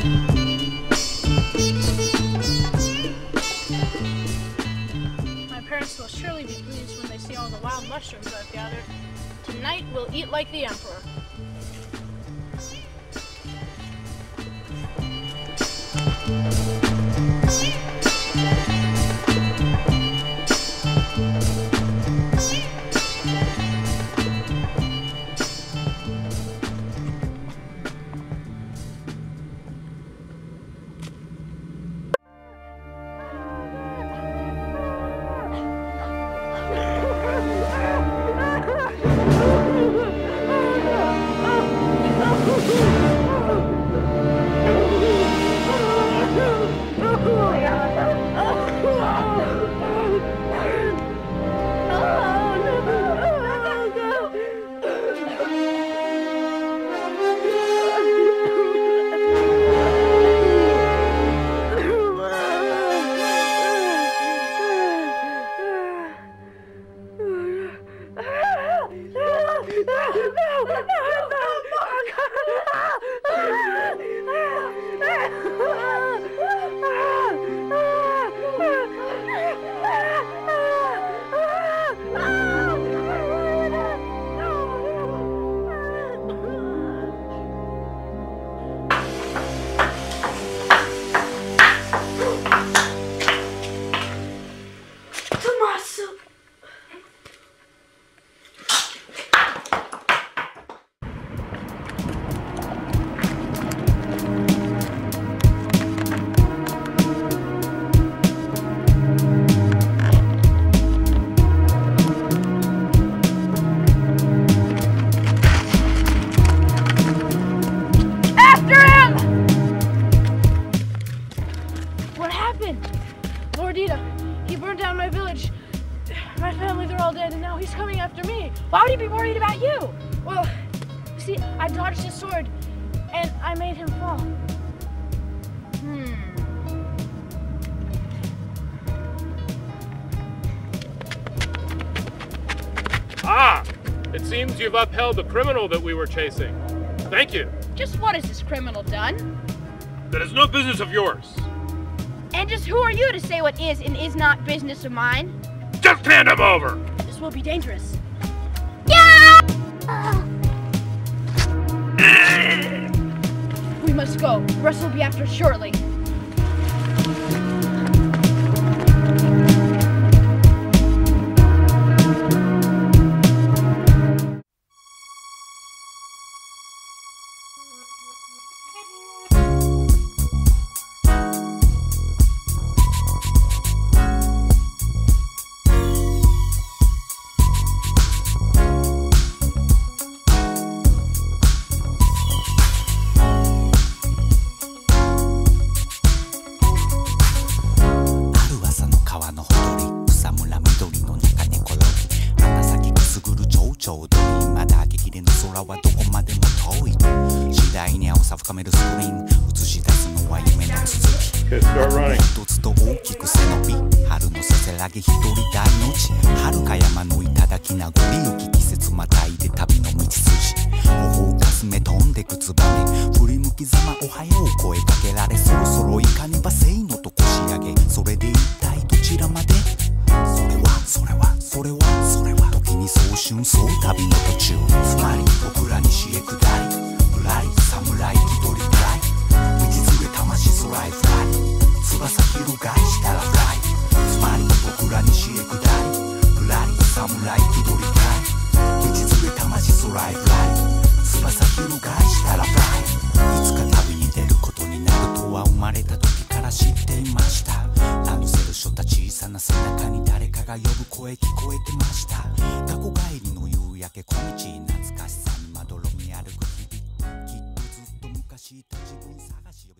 My parents will surely be pleased when they see all the wild mushrooms I've gathered. Tonight we'll eat like the Emperor. He burned down my village. My family, they're all dead, and now he's coming after me. Why would he be worried about you? Well, you see, I dodged his sword, and I made him fall. Ah! It seems you've upheld the criminal that we were chasing. Thank you. Just what has this criminal done? That is no business of yours. And just who are you to say what is and is not business of mine? Just hand him over! This will be dangerous. Yeah! We must go. Russ will be after shortly. Okay, start running. と大きく背伸び春のせせらぎ一人大の地遥か山の頂名残雪季節またいで旅の道筋頬をかすめ飛んでくツバメ振り向きざまおはよう声かけられそろそろいかねばせいのと腰上げそれで一体どちらまでそれは時に早春そう旅の途中つまり僕ら西へ下りぶらり侍気取りぐらい道連れ魂空へフライ翼広がいしたらフライつまり僕ら西へ下りぶらり侍気取りぐらい道連れ魂空へフライ翼広がいしたらフライいつか旅に出ることになるとは生まれた時から知っていましたランドセル背負った小さな背中に誰かが呼ぶ声聞こえてました学校帰りの夕焼け小道懐かしさにまどろみ歩く日々きっとずっと昔いた自分探し